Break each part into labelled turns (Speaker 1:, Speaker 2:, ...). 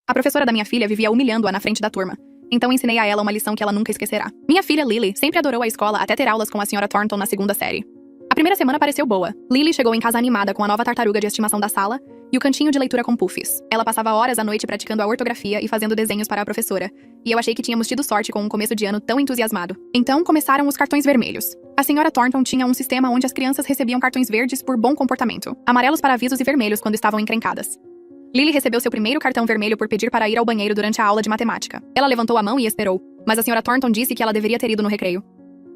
Speaker 1: A professora da minha filha vivia humilhando-a na frente da turma. Então ensinei a ela uma lição que ela nunca esquecerá. Minha filha, Lily, sempre adorou a escola até ter aulas com a Sra. Thornton na segunda série. A primeira semana pareceu boa. Lily chegou em casa animada com a nova tartaruga de estimação da sala e o cantinho de leitura com puffs. Ela passava horas à noite praticando a ortografia e fazendo desenhos para a professora. E eu achei que tínhamos tido sorte com um começo de ano tão entusiasmado. Então começaram os cartões vermelhos. A Sra. Thornton tinha um sistema onde as crianças recebiam cartões verdes por bom comportamento, amarelos para avisos e vermelhos quando estavam encrencadas. Lily recebeu seu primeiro cartão vermelho por pedir para ir ao banheiro durante a aula de matemática. Ela levantou a mão e esperou, mas a Sra. Thornton disse que ela deveria ter ido no recreio.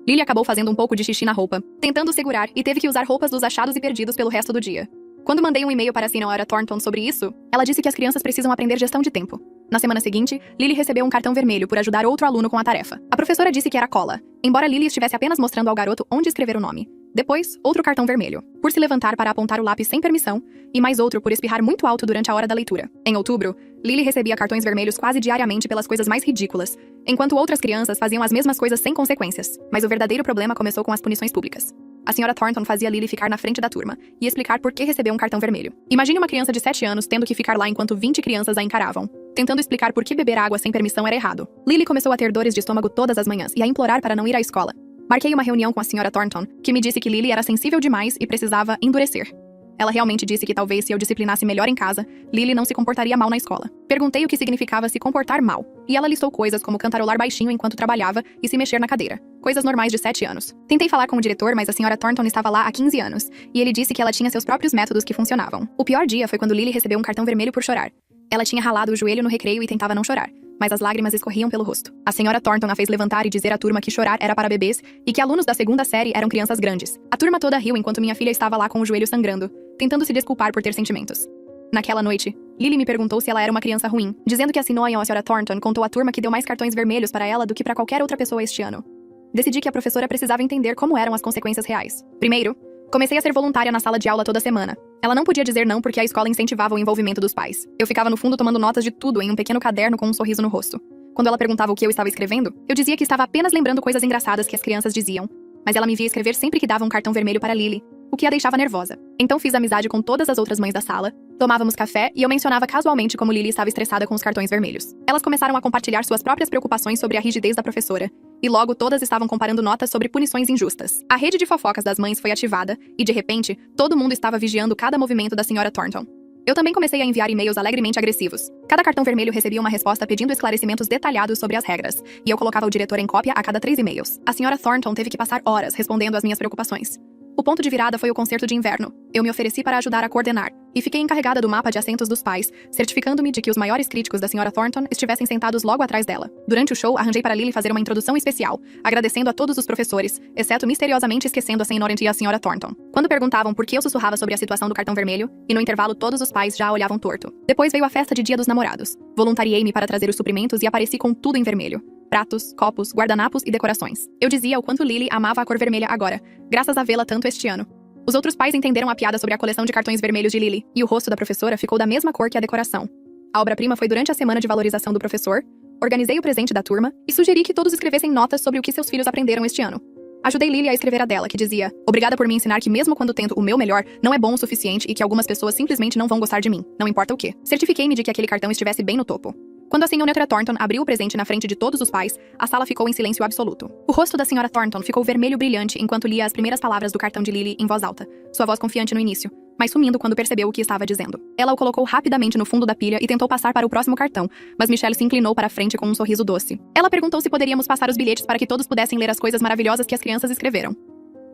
Speaker 1: Lily acabou fazendo um pouco de xixi na roupa, tentando segurar, e teve que usar roupas dos achados e perdidos pelo resto do dia. Quando mandei um e-mail para a Sra. Thornton sobre isso, ela disse que as crianças precisam aprender gestão de tempo. Na semana seguinte, Lily recebeu um cartão vermelho por ajudar outro aluno com a tarefa. A professora disse que era cola, embora Lily estivesse apenas mostrando ao garoto onde escrever o nome. Depois, outro cartão vermelho, por se levantar para apontar o lápis sem permissão, e mais outro por espirrar muito alto durante a hora da leitura. Em outubro, Lily recebia cartões vermelhos quase diariamente pelas coisas mais ridículas, enquanto outras crianças faziam as mesmas coisas sem consequências. Mas o verdadeiro problema começou com as punições públicas. A Sra. Thornton fazia Lily ficar na frente da turma e explicar por que recebeu um cartão vermelho. Imagine uma criança de 7 anos tendo que ficar lá enquanto 20 crianças a encaravam, tentando explicar por que beber água sem permissão era errado. Lily começou a ter dores de estômago todas as manhãs e a implorar para não ir à escola. Marquei uma reunião com a Sra. Thornton, que me disse que Lily era sensível demais e precisava endurecer. Ela realmente disse que talvez se eu disciplinasse melhor em casa, Lily não se comportaria mal na escola. Perguntei o que significava se comportar mal, e ela listou coisas como cantarolar baixinho enquanto trabalhava e se mexer na cadeira. Coisas normais de 7 anos. Tentei falar com o diretor, mas a Sra. Thornton estava lá há 15 anos, e ele disse que ela tinha seus próprios métodos que funcionavam. O pior dia foi quando Lily recebeu um cartão vermelho por chorar. Ela tinha ralado o joelho no recreio e tentava não chorar, mas as lágrimas escorriam pelo rosto. A Sra. Thornton a fez levantar e dizer à turma que chorar era para bebês e que alunos da segunda série eram crianças grandes. A turma toda riu enquanto minha filha estava lá com o joelho sangrando, tentando se desculpar por ter sentimentos. Naquela noite, Lily me perguntou se ela era uma criança ruim, dizendo que a Sra. Thornton contou à turma que deu mais cartões vermelhos para ela do que para qualquer outra pessoa este ano. Decidi que a professora precisava entender como eram as consequências reais. Primeiro, comecei a ser voluntária na sala de aula toda semana. Ela não podia dizer não porque a escola incentivava o envolvimento dos pais. Eu ficava no fundo tomando notas de tudo em um pequeno caderno com um sorriso no rosto. Quando ela perguntava o que eu estava escrevendo, eu dizia que estava apenas lembrando coisas engraçadas que as crianças diziam. Mas ela me via escrever sempre que dava um cartão vermelho para Lily, o que a deixava nervosa. Então fiz amizade com todas as outras mães da sala, tomávamos café e eu mencionava casualmente como Lily estava estressada com os cartões vermelhos. Elas começaram a compartilhar suas próprias preocupações sobre a rigidez da professora, e logo todas estavam comparando notas sobre punições injustas. A rede de fofocas das mães foi ativada, e de repente, todo mundo estava vigiando cada movimento da Sra. Thornton. Eu também comecei a enviar e-mails alegremente agressivos. Cada cartão vermelho recebia uma resposta pedindo esclarecimentos detalhados sobre as regras, e eu colocava o diretor em cópia a cada 3 e-mails. A Sra. Thornton teve que passar horas respondendo às minhas preocupações. O ponto de virada foi o concerto de inverno. Eu me ofereci para ajudar a coordenar, e fiquei encarregada do mapa de assentos dos pais, certificando-me de que os maiores críticos da Sra. Thornton estivessem sentados logo atrás dela. Durante o show, arranjei para Lily fazer uma introdução especial, agradecendo a todos os professores, exceto misteriosamente esquecendo a Sra. e a Sra. Thornton. Quando perguntavam por que eu sussurrava sobre a situação do cartão vermelho, e no intervalo todos os pais já a olhavam torto. Depois veio a festa de Dia dos Namorados. Voluntariei-me para trazer os suprimentos e apareci com tudo em vermelho. Pratos, copos, guardanapos e decorações. Eu dizia o quanto Lily amava a cor vermelha agora, graças a vê-la tanto este ano. Os outros pais entenderam a piada sobre a coleção de cartões vermelhos de Lily, e o rosto da professora ficou da mesma cor que a decoração. A obra-prima foi durante a semana de valorização do professor, organizei o presente da turma e sugeri que todos escrevessem notas sobre o que seus filhos aprenderam este ano. Ajudei Lily a escrever a dela, que dizia: "Obrigada por me ensinar que mesmo quando tento o meu melhor, não é bom o suficiente e que algumas pessoas simplesmente não vão gostar de mim, não importa o quê." Certifiquei-me de que aquele cartão estivesse bem no topo. Quando a Sra. Thornton abriu o presente na frente de todos os pais, a sala ficou em silêncio absoluto. O rosto da Sra. Thornton ficou vermelho brilhante enquanto lia as primeiras palavras do cartão de Lily em voz alta, sua voz confiante no início, mas sumindo quando percebeu o que estava dizendo. Ela o colocou rapidamente no fundo da pilha e tentou passar para o próximo cartão, mas Michelle se inclinou para a frente com um sorriso doce. Ela perguntou se poderíamos passar os bilhetes para que todos pudessem ler as coisas maravilhosas que as crianças escreveram.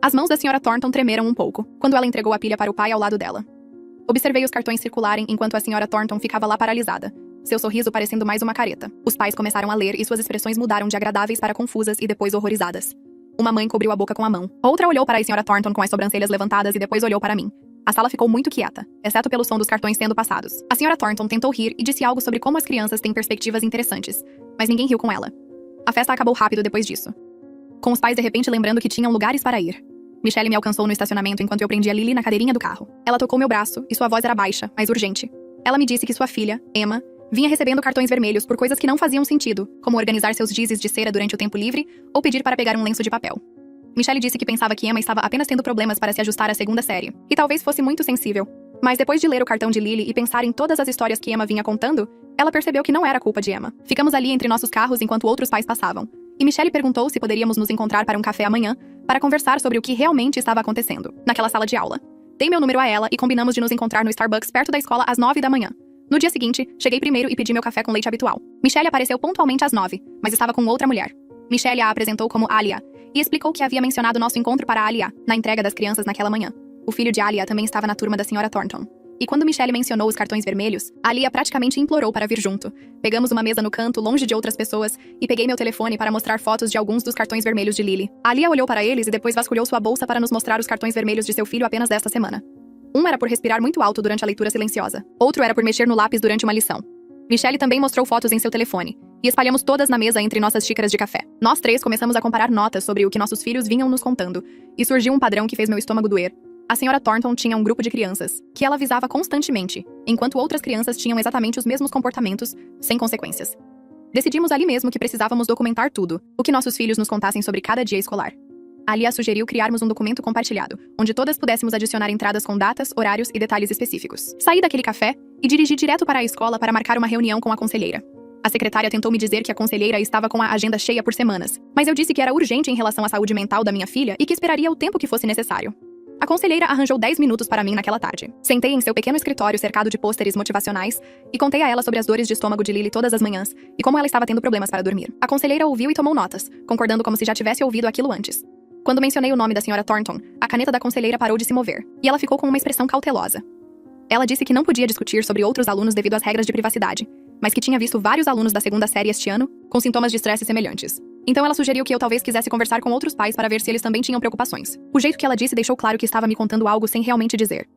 Speaker 1: As mãos da Sra. Thornton tremeram um pouco, quando ela entregou a pilha para o pai ao lado dela. Observei os cartões circularem enquanto a Sra. Thornton ficava lá paralisada, seu sorriso parecendo mais uma careta. Os pais começaram a ler e suas expressões mudaram de agradáveis para confusas e depois horrorizadas. Uma mãe cobriu a boca com a mão. Outra olhou para a Sra. Thornton com as sobrancelhas levantadas e depois olhou para mim. A sala ficou muito quieta, exceto pelo som dos cartões sendo passados. A Sra. Thornton tentou rir e disse algo sobre como as crianças têm perspectivas interessantes, mas ninguém riu com ela. A festa acabou rápido depois disso, com os pais de repente lembrando que tinham lugares para ir. Michelle me alcançou no estacionamento enquanto eu prendia Lily na cadeirinha do carro. Ela tocou meu braço e sua voz era baixa, mas urgente. Ela me disse que sua filha, Emma, vinha recebendo cartões vermelhos por coisas que não faziam sentido, como organizar seus gizes de cera durante o tempo livre ou pedir para pegar um lenço de papel. Michelle disse que pensava que Emma estava apenas tendo problemas para se ajustar à segunda série, e talvez fosse muito sensível. Mas depois de ler o cartão de Lily e pensar em todas as histórias que Emma vinha contando, ela percebeu que não era culpa de Emma. Ficamos ali entre nossos carros enquanto outros pais passavam. E Michelle perguntou se poderíamos nos encontrar para um café amanhã, para conversar sobre o que realmente estava acontecendo, naquela sala de aula. Dei meu número a ela e combinamos de nos encontrar no Starbucks perto da escola às 9 da manhã. No dia seguinte, cheguei primeiro e pedi meu café com leite habitual. Michelle apareceu pontualmente às 9, mas estava com outra mulher. Michelle a apresentou como Alia e explicou que havia mencionado nosso encontro para Alia na entrega das crianças naquela manhã. O filho de Alia também estava na turma da senhora Thornton. E quando Michelle mencionou os cartões vermelhos, Alia praticamente implorou para vir junto. Pegamos uma mesa no canto, longe de outras pessoas, e peguei meu telefone para mostrar fotos de alguns dos cartões vermelhos de Lily. Alia olhou para eles e depois vasculhou sua bolsa para nos mostrar os cartões vermelhos de seu filho apenas desta semana. Um era por respirar muito alto durante a leitura silenciosa. Outro era por mexer no lápis durante uma lição. Michelle também mostrou fotos em seu telefone. E espalhamos todas na mesa entre nossas xícaras de café. Nós três começamos a comparar notas sobre o que nossos filhos vinham nos contando. E surgiu um padrão que fez meu estômago doer. A senhora Thornton tinha um grupo de crianças, que ela avisava constantemente, enquanto outras crianças tinham exatamente os mesmos comportamentos, sem consequências. Decidimos ali mesmo que precisávamos documentar tudo, o que nossos filhos nos contassem sobre cada dia escolar. Alia sugeriu criarmos um documento compartilhado, onde todas pudéssemos adicionar entradas com datas, horários e detalhes específicos. Saí daquele café e dirigi direto para a escola para marcar uma reunião com a conselheira. A secretária tentou me dizer que a conselheira estava com a agenda cheia por semanas, mas eu disse que era urgente em relação à saúde mental da minha filha e que esperaria o tempo que fosse necessário. A conselheira arranjou 10 minutos para mim naquela tarde. Sentei em seu pequeno escritório cercado de pôsteres motivacionais e contei a ela sobre as dores de estômago de Lily todas as manhãs e como ela estava tendo problemas para dormir. A conselheira ouviu e tomou notas, concordando como se já tivesse ouvido aquilo antes. Quando mencionei o nome da senhora Thornton, a caneta da conselheira parou de se mover, e ela ficou com uma expressão cautelosa. Ela disse que não podia discutir sobre outros alunos devido às regras de privacidade, mas que tinha visto vários alunos da segunda série este ano com sintomas de estresse semelhantes. Então ela sugeriu que eu talvez quisesse conversar com outros pais para ver se eles também tinham preocupações. O jeito que ela disse deixou claro que estava me contando algo sem realmente dizer.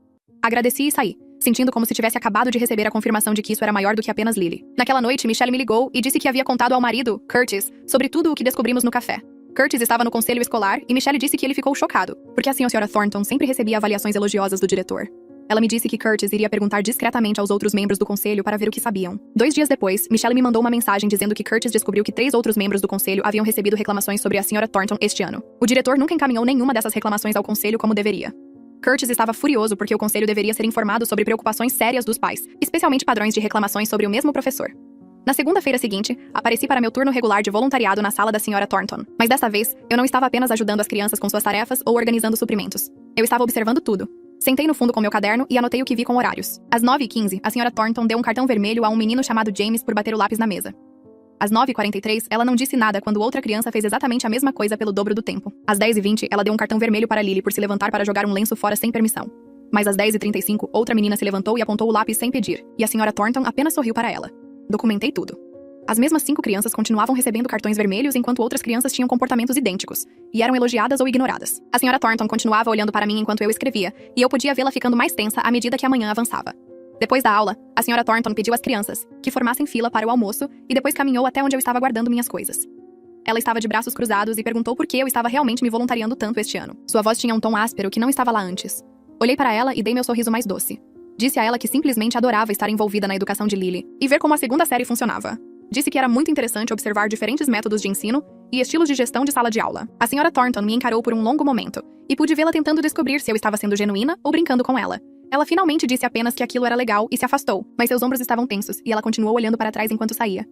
Speaker 1: Agradeci e saí, sentindo como se tivesse acabado de receber a confirmação de que isso era maior do que apenas Lily. Naquela noite, Michelle me ligou e disse que havia contado ao marido, Curtis, sobre tudo o que descobrimos no café. Curtis estava no conselho escolar e Michelle disse que ele ficou chocado, porque a senhora Thornton sempre recebia avaliações elogiosas do diretor. Ela me disse que Curtis iria perguntar discretamente aos outros membros do conselho para ver o que sabiam. 2 dias depois, Michelle me mandou uma mensagem dizendo que Curtis descobriu que 3 outros membros do conselho haviam recebido reclamações sobre a senhora Thornton este ano. O diretor nunca encaminhou nenhuma dessas reclamações ao conselho como deveria. Curtis estava furioso porque o conselho deveria ser informado sobre preocupações sérias dos pais, especialmente padrões de reclamações sobre o mesmo professor. Na segunda-feira seguinte, apareci para meu turno regular de voluntariado na sala da senhora Thornton. Mas desta vez, eu não estava apenas ajudando as crianças com suas tarefas ou organizando suprimentos. Eu estava observando tudo. Sentei no fundo com meu caderno e anotei o que vi com horários. Às 9h15, a senhora Thornton deu um cartão vermelho a um menino chamado James por bater o lápis na mesa. Às 9h43, ela não disse nada quando outra criança fez exatamente a mesma coisa pelo dobro do tempo. Às 10h20, ela deu um cartão vermelho para Lily por se levantar para jogar um lenço fora sem permissão. Mas às 10h35, outra menina se levantou e apontou o lápis sem pedir, e a senhora Thornton apenas sorriu para ela. Documentei tudo. As mesmas 5 crianças continuavam recebendo cartões vermelhos enquanto outras crianças tinham comportamentos idênticos, e eram elogiadas ou ignoradas. A senhora Thornton continuava olhando para mim enquanto eu escrevia, e eu podia vê-la ficando mais tensa à medida que a manhã avançava. Depois da aula, a senhora Thornton pediu às crianças que formassem fila para o almoço e depois caminhou até onde eu estava guardando minhas coisas. Ela estava de braços cruzados e perguntou por que eu estava realmente me voluntariando tanto este ano. Sua voz tinha um tom áspero que não estava lá antes. Olhei para ela e dei meu sorriso mais doce. Disse a ela que simplesmente adorava estar envolvida na educação de Lily e ver como a segunda série funcionava. Disse que era muito interessante observar diferentes métodos de ensino e estilos de gestão de sala de aula. A senhora Thornton me encarou por um longo momento, e pude vê-la tentando descobrir se eu estava sendo genuína ou brincando com ela. Ela finalmente disse apenas que aquilo era legal e se afastou, mas seus ombros estavam tensos, e ela continuou olhando para trás enquanto saía.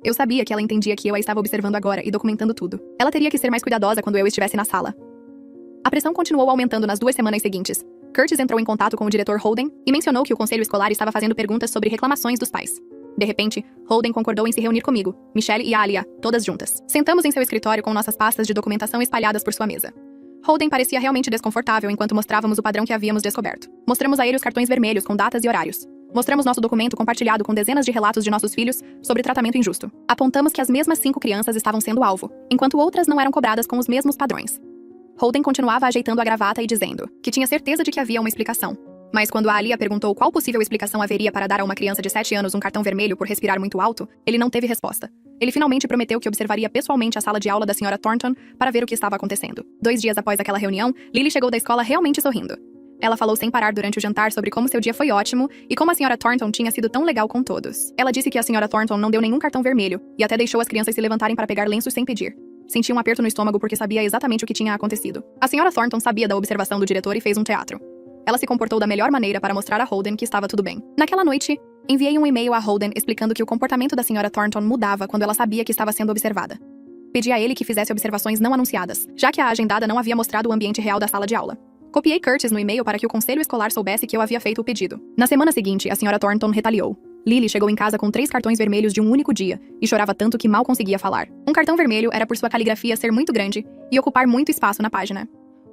Speaker 1: Eu sabia que ela entendia que eu a estava observando agora e documentando tudo. Ela teria que ser mais cuidadosa quando eu estivesse na sala. A pressão continuou aumentando nas 2 semanas seguintes. Curtis entrou em contato com o diretor Holden e mencionou que o conselho escolar estava fazendo perguntas sobre reclamações dos pais. De repente, Holden concordou em se reunir comigo, Michelle e Alia, todas juntas. Sentamos em seu escritório com nossas pastas de documentação espalhadas por sua mesa. Holden parecia realmente desconfortável enquanto mostrávamos o padrão que havíamos descoberto. Mostramos a ele os cartões vermelhos com datas e horários. Mostramos nosso documento compartilhado com dezenas de relatos de nossos filhos sobre tratamento injusto. Apontamos que as mesmas 5 crianças estavam sendo alvo, enquanto outras não eram cobradas com os mesmos padrões. Holden continuava ajeitando a gravata e dizendo que tinha certeza de que havia uma explicação. Mas quando a Alia perguntou qual possível explicação haveria para dar a uma criança de 7 anos um cartão vermelho por respirar muito alto, ele não teve resposta. Ele finalmente prometeu que observaria pessoalmente a sala de aula da senhora Thornton para ver o que estava acontecendo. 2 dias após aquela reunião, Lily chegou da escola realmente sorrindo. Ela falou sem parar durante o jantar sobre como seu dia foi ótimo e como a senhora Thornton tinha sido tão legal com todos. Ela disse que a senhora Thornton não deu nenhum cartão vermelho e até deixou as crianças se levantarem para pegar lenços sem pedir. Senti um aperto no estômago porque sabia exatamente o que tinha acontecido. A senhora Thornton sabia da observação do diretor e fez um teatro. Ela se comportou da melhor maneira para mostrar a Holden que estava tudo bem. Naquela noite, enviei um e-mail a Holden explicando que o comportamento da Sra. Thornton mudava quando ela sabia que estava sendo observada. Pedi a ele que fizesse observações não anunciadas, já que a agendada não havia mostrado o ambiente real da sala de aula. Copiei Curtis no e-mail para que o conselho escolar soubesse que eu havia feito o pedido. Na semana seguinte, a Sra. Thornton retaliou. Lily chegou em casa com 3 cartões vermelhos de um único dia e chorava tanto que mal conseguia falar. Um cartão vermelho era por sua caligrafia ser muito grande e ocupar muito espaço na página.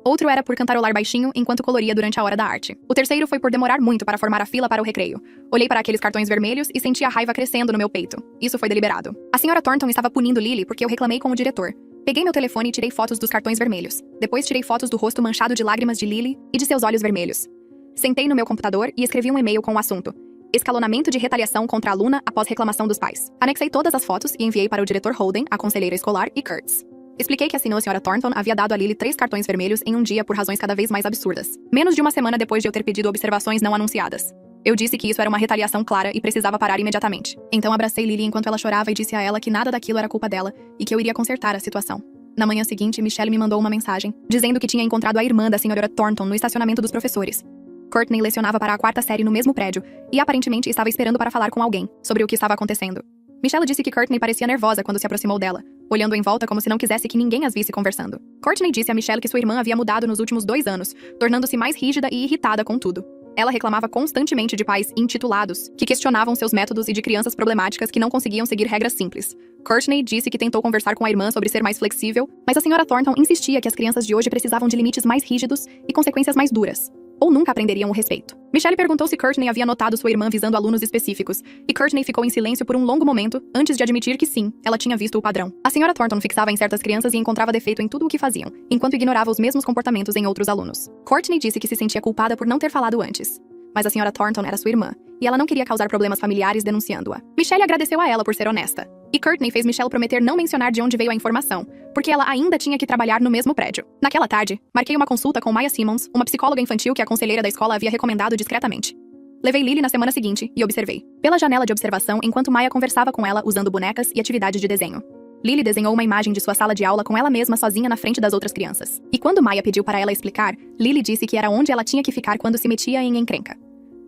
Speaker 1: Outro era por cantarolar baixinho enquanto coloria durante a hora da arte. O terceiro foi por demorar muito para formar a fila para o recreio. Olhei para aqueles cartões vermelhos e senti a raiva crescendo no meu peito. Isso foi deliberado. A Sra. Thornton estava punindo Lily porque eu reclamei com o diretor. Peguei meu telefone e tirei fotos dos cartões vermelhos. Depois tirei fotos do rosto manchado de lágrimas de Lily e de seus olhos vermelhos. Sentei no meu computador e escrevi um e-mail com o assunto: escalonamento de retaliação contra a aluna após reclamação dos pais. Anexei todas as fotos e enviei para o diretor Holden, a conselheira escolar e Kurtz. Expliquei que a Sra. Thornton havia dado a Lily 3 cartões vermelhos em um dia por razões cada vez mais absurdas. Menos de uma semana depois de eu ter pedido observações não anunciadas. Eu disse que isso era uma retaliação clara e precisava parar imediatamente. Então abracei Lily enquanto ela chorava e disse a ela que nada daquilo era culpa dela e que eu iria consertar a situação. Na manhã seguinte, Michelle me mandou uma mensagem, dizendo que tinha encontrado a irmã da Sra. Thornton no estacionamento dos professores. Courtney lecionava para a 4ª série no mesmo prédio e aparentemente estava esperando para falar com alguém sobre o que estava acontecendo. Michelle disse que Courtney parecia nervosa quando se aproximou dela, olhando em volta como se não quisesse que ninguém as visse conversando. Courtney disse a Michelle que sua irmã havia mudado nos últimos 2 anos, tornando-se mais rígida e irritada com tudo. Ela reclamava constantemente de pais intitulados, que questionavam seus métodos e de crianças problemáticas que não conseguiam seguir regras simples. Courtney disse que tentou conversar com a irmã sobre ser mais flexível, mas a Sra. Thornton insistia que as crianças de hoje precisavam de limites mais rígidos e consequências mais duras, ou nunca aprenderiam o respeito. Michelle perguntou se Courtney havia notado sua irmã visando alunos específicos, e Courtney ficou em silêncio por um longo momento, antes de admitir que sim, ela tinha visto o padrão. A Sra. Thornton fixava em certas crianças e encontrava defeito em tudo o que faziam, enquanto ignorava os mesmos comportamentos em outros alunos. Courtney disse que se sentia culpada por não ter falado antes. Mas a Sra. Thornton era sua irmã, e ela não queria causar problemas familiares denunciando-a. Michelle agradeceu a ela por ser honesta. E Courtney fez Michelle prometer não mencionar de onde veio a informação, porque ela ainda tinha que trabalhar no mesmo prédio. Naquela tarde, marquei uma consulta com Maya Simmons, uma psicóloga infantil que a conselheira da escola havia recomendado discretamente. Levei Lily na semana seguinte e observei, pela janela de observação, enquanto Maya conversava com ela usando bonecas e atividades de desenho. Lily desenhou uma imagem de sua sala de aula com ela mesma sozinha na frente das outras crianças. E quando Maya pediu para ela explicar, Lily disse que era onde ela tinha que ficar quando se metia em encrenca.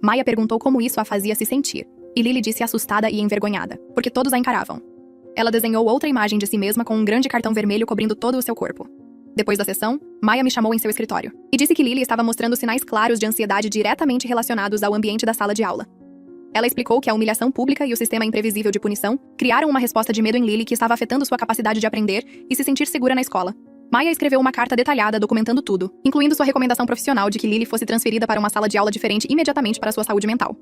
Speaker 1: Maya perguntou como isso a fazia se sentir, e Lily disse assustada e envergonhada, porque todos a encaravam. Ela desenhou outra imagem de si mesma com um grande cartão vermelho cobrindo todo o seu corpo. Depois da sessão, Maya me chamou em seu escritório, e disse que Lily estava mostrando sinais claros de ansiedade diretamente relacionados ao ambiente da sala de aula. Ela explicou que a humilhação pública e o sistema imprevisível de punição criaram uma resposta de medo em Lily que estava afetando sua capacidade de aprender e se sentir segura na escola. Maya escreveu uma carta detalhada documentando tudo, incluindo sua recomendação profissional de que Lily fosse transferida para uma sala de aula diferente imediatamente para sua saúde mental.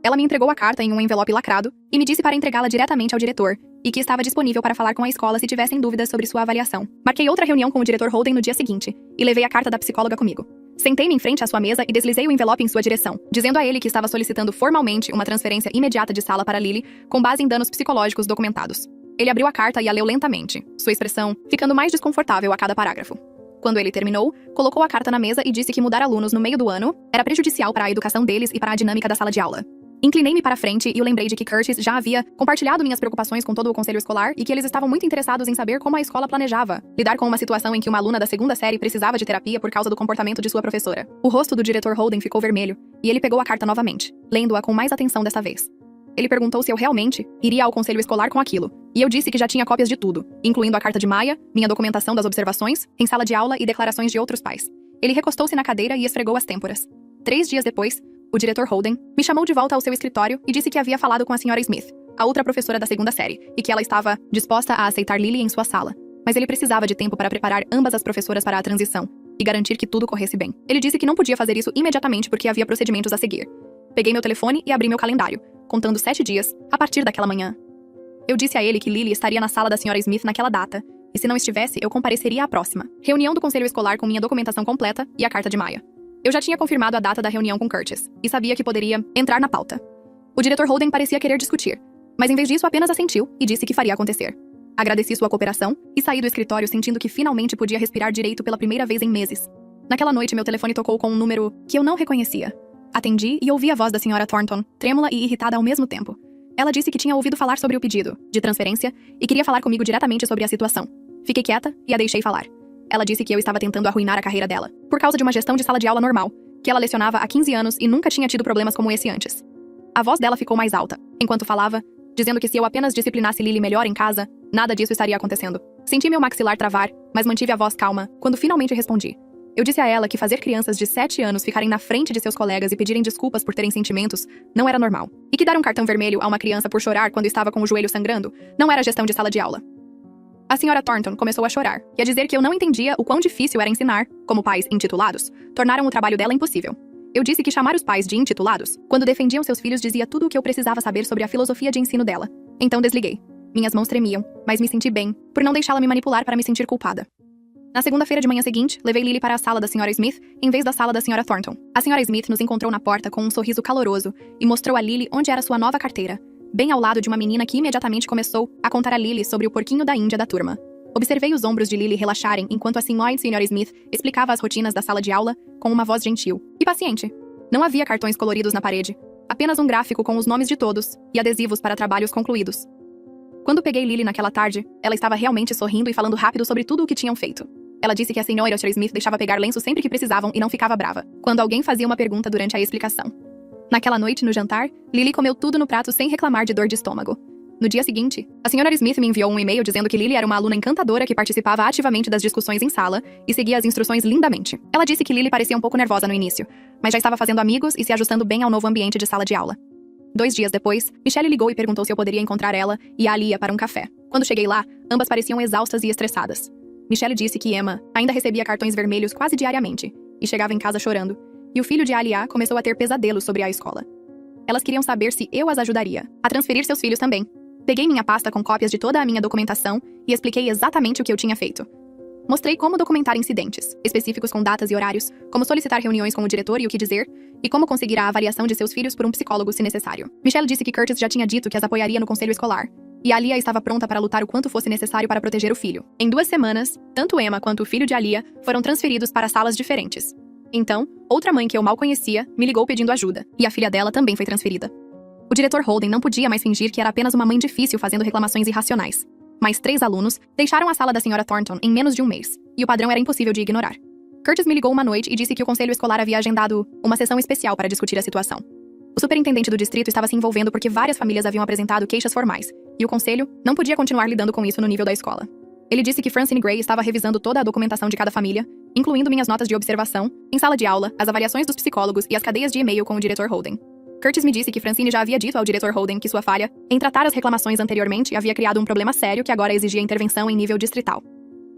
Speaker 1: Ela me entregou a carta em um envelope lacrado e me disse para entregá-la diretamente ao diretor e que estava disponível para falar com a escola se tivessem dúvidas sobre sua avaliação. Marquei outra reunião com o diretor Holden no dia seguinte e levei a carta da psicóloga comigo. Sentei-me em frente à sua mesa e deslizei o envelope em sua direção, dizendo a ele que estava solicitando formalmente uma transferência imediata de sala para Lily com base em danos psicológicos documentados. Ele abriu a carta e a leu lentamente, sua expressão ficando mais desconfortável a cada parágrafo. Quando ele terminou, colocou a carta na mesa e disse que mudar alunos no meio do ano era prejudicial para a educação deles e para a dinâmica da sala de aula. Inclinei-me para frente e eu lembrei de que Curtis já havia compartilhado minhas preocupações com todo o conselho escolar e que eles estavam muito interessados em saber como a escola planejava lidar com uma situação em que uma aluna da 2ª série precisava de terapia por causa do comportamento de sua professora. O rosto do diretor Holden ficou vermelho e ele pegou a carta novamente, lendo-a com mais atenção dessa vez. Ele perguntou se eu realmente iria ao conselho escolar com aquilo, e eu disse que já tinha cópias de tudo, incluindo a carta de Maya, minha documentação das observações, em sala de aula e declarações de outros pais. Ele recostou-se na cadeira e esfregou as têmporas. 3 dias depois, o diretor Holden me chamou de volta ao seu escritório e disse que havia falado com a Sra. Smith, a outra professora da 2ª série, e que ela estava disposta a aceitar Lily em sua sala, mas ele precisava de tempo para preparar ambas as professoras para a transição e garantir que tudo corresse bem. Ele disse que não podia fazer isso imediatamente porque havia procedimentos a seguir. Peguei meu telefone e abri meu calendário, contando 7 dias, a partir daquela manhã. Eu disse a ele que Lily estaria na sala da Sra. Smith naquela data, e se não estivesse, eu compareceria à próxima. Reunião do conselho escolar com minha documentação completa e a carta de Maya. Eu já tinha confirmado a data da reunião com Curtis, e sabia que poderia entrar na pauta. O diretor Holden parecia querer discutir, mas em vez disso apenas assentiu e disse que faria acontecer. Agradeci sua cooperação e saí do escritório sentindo que finalmente podia respirar direito pela primeira vez em meses. Naquela noite, meu telefone tocou com um número que eu não reconhecia. Atendi e ouvi a voz da Sra. Thornton, trêmula e irritada ao mesmo tempo. Ela disse que tinha ouvido falar sobre o pedido de transferência e queria falar comigo diretamente sobre a situação. Fiquei quieta e a deixei falar. Ela disse que eu estava tentando arruinar a carreira dela, por causa de uma gestão de sala de aula normal, que ela lecionava há 15 anos e nunca tinha tido problemas como esse antes. A voz dela ficou mais alta, enquanto falava, dizendo que se eu apenas disciplinasse Lily melhor em casa, nada disso estaria acontecendo. Senti meu maxilar travar, mas mantive a voz calma quando finalmente respondi. Eu disse a ela que fazer crianças de 7 anos ficarem na frente de seus colegas e pedirem desculpas por terem sentimentos não era normal. E que dar um cartão vermelho a uma criança por chorar quando estava com o joelho sangrando não era gestão de sala de aula. A senhora Thornton começou a chorar e a dizer que eu não entendia o quão difícil era ensinar, como pais intitulados, tornaram o trabalho dela impossível. Eu disse que chamar os pais de intitulados, quando defendiam seus filhos, dizia tudo o que eu precisava saber sobre a filosofia de ensino dela. Então desliguei. Minhas mãos tremiam, mas me senti bem, por não deixá-la me manipular para me sentir culpada. Na segunda-feira de manhã seguinte, levei Lily para a sala da senhora Smith, em vez da sala da senhora Thornton. A senhora Smith nos encontrou na porta com um sorriso caloroso e mostrou a Lily onde era sua nova carteira, bem ao lado de uma menina que imediatamente começou a contar a Lily sobre o porquinho da Índia da turma. Observei os ombros de Lily relaxarem enquanto a senhora Smith explicava as rotinas da sala de aula com uma voz gentil e paciente. Não havia cartões coloridos na parede, apenas um gráfico com os nomes de todos e adesivos para trabalhos concluídos. Quando peguei Lily naquela tarde, ela estava realmente sorrindo e falando rápido sobre tudo o que tinham feito. Ela disse que a senhora Smith deixava pegar lenço sempre que precisavam e não ficava brava quando alguém fazia uma pergunta durante a explicação. Naquela noite, no jantar, Lily comeu tudo no prato sem reclamar de dor de estômago. No dia seguinte, a senhora Smith me enviou um e-mail dizendo que Lily era uma aluna encantadora que participava ativamente das discussões em sala e seguia as instruções lindamente. Ela disse que Lily parecia um pouco nervosa no início, mas já estava fazendo amigos e se ajustando bem ao novo ambiente de sala de aula. 2 dias depois, Michelle ligou e perguntou se eu poderia encontrar ela e a Alia para um café. Quando cheguei lá, ambas pareciam exaustas e estressadas. Michelle disse que Emma ainda recebia cartões vermelhos quase diariamente e chegava em casa chorando, e o filho de Alia começou a ter pesadelos sobre a escola. Elas queriam saber se eu as ajudaria a transferir seus filhos também. Peguei minha pasta com cópias de toda a minha documentação e expliquei exatamente o que eu tinha feito. Mostrei como documentar incidentes, específicos com datas e horários, como solicitar reuniões com o diretor e o que dizer, e como conseguir a avaliação de seus filhos por um psicólogo se necessário. Michelle disse que Curtis já tinha dito que as apoiaria no conselho escolar, e Alia estava pronta para lutar o quanto fosse necessário para proteger o filho. Em 2 semanas, tanto Emma quanto o filho de Alia foram transferidos para salas diferentes. Então, outra mãe que eu mal conhecia me ligou pedindo ajuda, e a filha dela também foi transferida. O diretor Holden não podia mais fingir que era apenas uma mãe difícil fazendo reclamações irracionais. Mais 3 alunos deixaram a sala da senhora Thornton em menos de um mês, e o padrão era impossível de ignorar. Curtis me ligou uma noite e disse que o conselho escolar havia agendado uma sessão especial para discutir a situação. O superintendente do distrito estava se envolvendo porque várias famílias haviam apresentado queixas formais, e o conselho não podia continuar lidando com isso no nível da escola. Ele disse que Francine Gray estava revisando toda a documentação de cada família, incluindo minhas notas de observação, em sala de aula, as avaliações dos psicólogos e as cadeias de e-mail com o diretor Holden. Curtis me disse que Francine já havia dito ao diretor Holden que sua falha em tratar as reclamações anteriormente havia criado um problema sério que agora exigia intervenção em nível distrital.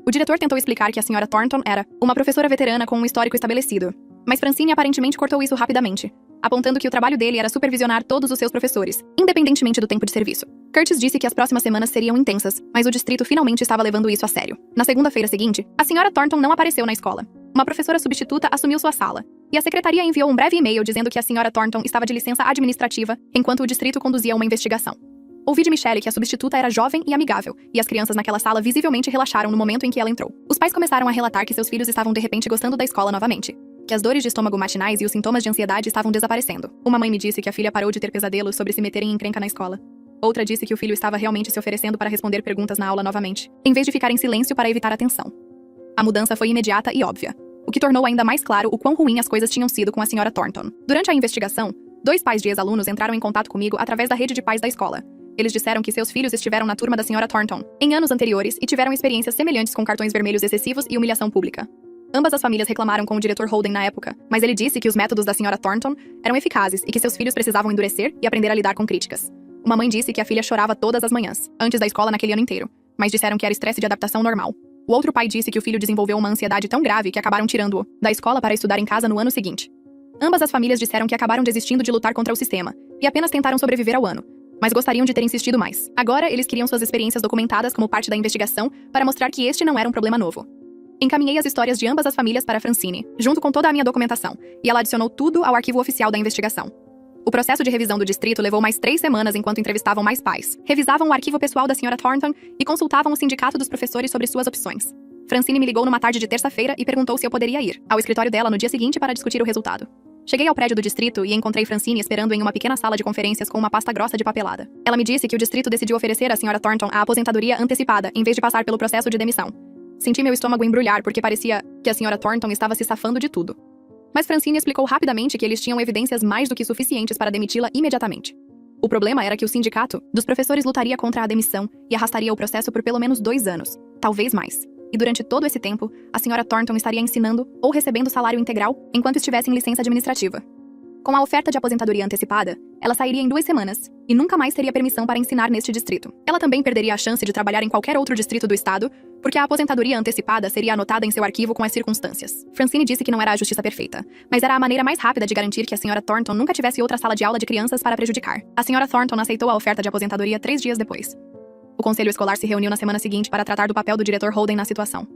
Speaker 1: O diretor tentou explicar que a senhora Thornton era uma professora veterana com um histórico estabelecido, mas Francine aparentemente cortou isso rapidamente, apontando que o trabalho dele era supervisionar todos os seus professores, independentemente do tempo de serviço. Curtis disse que as próximas semanas seriam intensas, mas o distrito finalmente estava levando isso a sério. Na segunda-feira seguinte, a senhora Thornton não apareceu na escola. Uma professora substituta assumiu sua sala, e a secretaria enviou um breve e-mail dizendo que a senhora Thornton estava de licença administrativa enquanto o distrito conduzia uma investigação. Ouvi de Michelle que a substituta era jovem e amigável, e as crianças naquela sala visivelmente relaxaram no momento em que ela entrou. Os pais começaram a relatar que seus filhos estavam de repente gostando da escola novamente, que as dores de estômago matinais e os sintomas de ansiedade estavam desaparecendo. Uma mãe me disse que a filha parou de ter pesadelos sobre se meter em encrenca na escola. Outra disse que o filho estava realmente se oferecendo para responder perguntas na aula novamente, em vez de ficar em silêncio para evitar a tensão. A mudança foi imediata e óbvia, o que tornou ainda mais claro o quão ruim as coisas tinham sido com a senhora Thornton. Durante a investigação, 2 pais de ex-alunos entraram em contato comigo através da rede de pais da escola. Eles disseram que seus filhos estiveram na turma da senhora Thornton em anos anteriores e tiveram experiências semelhantes com cartões vermelhos excessivos e humilhação pública. Ambas as famílias reclamaram com o diretor Holden na época, mas ele disse que os métodos da senhora Thornton eram eficazes e que seus filhos precisavam endurecer e aprender a lidar com críticas. Uma mãe disse que a filha chorava todas as manhãs, antes da escola naquele ano inteiro, mas disseram que era estresse de adaptação normal. O outro pai disse que o filho desenvolveu uma ansiedade tão grave que acabaram tirando-o da escola para estudar em casa no ano seguinte. Ambas as famílias disseram que acabaram desistindo de lutar contra o sistema e apenas tentaram sobreviver ao ano, mas gostariam de ter insistido mais. Agora, eles queriam suas experiências documentadas como parte da investigação para mostrar que este não era um problema novo. Encaminhei as histórias de ambas as famílias para Francine, junto com toda a minha documentação, e ela adicionou tudo ao arquivo oficial da investigação. O processo de revisão do distrito levou mais 3 semanas enquanto entrevistavam mais pais, revisavam o arquivo pessoal da senhora Thornton e consultavam o sindicato dos professores sobre suas opções. Francine me ligou numa tarde de terça-feira e perguntou se eu poderia ir ao escritório dela no dia seguinte para discutir o resultado. Cheguei ao prédio do distrito e encontrei Francine esperando em uma pequena sala de conferências com uma pasta grossa de papelada. Ela me disse que o distrito decidiu oferecer à senhora Thornton a aposentadoria antecipada em vez de passar pelo processo de demissão. Senti meu estômago embrulhar porque parecia que a senhora Thornton estava se safando de tudo. Mas Francine explicou rapidamente que eles tinham evidências mais do que suficientes para demiti-la imediatamente. O problema era que o sindicato dos professores lutaria contra a demissão e arrastaria o processo por pelo menos 2 anos, talvez mais. E durante todo esse tempo, a senhora Thornton estaria ensinando ou recebendo salário integral enquanto estivesse em licença administrativa. Com a oferta de aposentadoria antecipada, ela sairia em 2 semanas e nunca mais teria permissão para ensinar neste distrito. Ela também perderia a chance de trabalhar em qualquer outro distrito do estado, porque a aposentadoria antecipada seria anotada em seu arquivo com as circunstâncias. Francine disse que não era a justiça perfeita, mas era a maneira mais rápida de garantir que a senhora Thornton nunca tivesse outra sala de aula de crianças para prejudicar. A senhora Thornton aceitou a oferta de aposentadoria 3 dias depois. O conselho escolar se reuniu na semana seguinte para tratar do papel do diretor Holden na situação.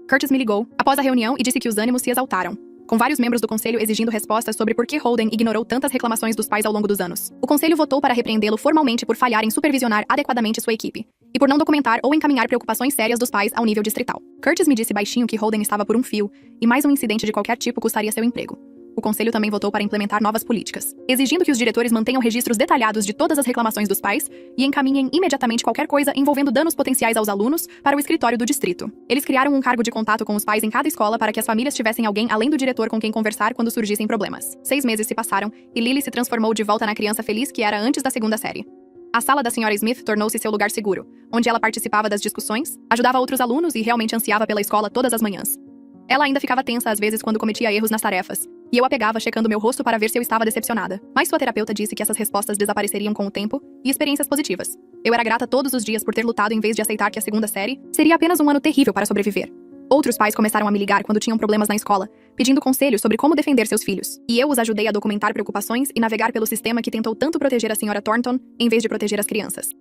Speaker 1: Curtis me ligou após a reunião e disse que os ânimos se exaltaram, com vários membros do conselho exigindo respostas sobre por que Holden ignorou tantas reclamações dos pais ao longo dos anos. O conselho votou para repreendê-lo formalmente por falhar em supervisionar adequadamente sua equipe, e por não documentar ou encaminhar preocupações sérias dos pais ao nível distrital. Curtis me disse baixinho que Holden estava por um fio, e mais um incidente de qualquer tipo custaria seu emprego. O conselho também votou para implementar novas políticas, exigindo que os diretores mantenham registros detalhados de todas as reclamações dos pais e encaminhem imediatamente qualquer coisa envolvendo danos potenciais aos alunos para o escritório do distrito. Eles criaram um cargo de contato com os pais em cada escola para que as famílias tivessem alguém além do diretor com quem conversar quando surgissem problemas. 6 meses se passaram e Lily se transformou de volta na criança feliz que era antes da 2ª série. A sala da Sra. Smith tornou-se seu lugar seguro, onde ela participava das discussões, ajudava outros alunos e realmente ansiava pela escola todas as manhãs. Ela ainda ficava tensa às vezes quando cometia erros nas tarefas, e eu a pegava checando meu rosto para ver se eu estava decepcionada. Mas sua terapeuta disse que essas respostas desapareceriam com o tempo e experiências positivas. Eu era grata todos os dias por ter lutado em vez de aceitar que a 2ª série seria apenas um ano terrível para sobreviver. Outros pais começaram a me ligar quando tinham problemas na escola, pedindo conselhos sobre como defender seus filhos. E eu os ajudei a documentar preocupações e navegar pelo sistema que tentou tanto proteger a Sra. Thornton em vez de proteger as crianças.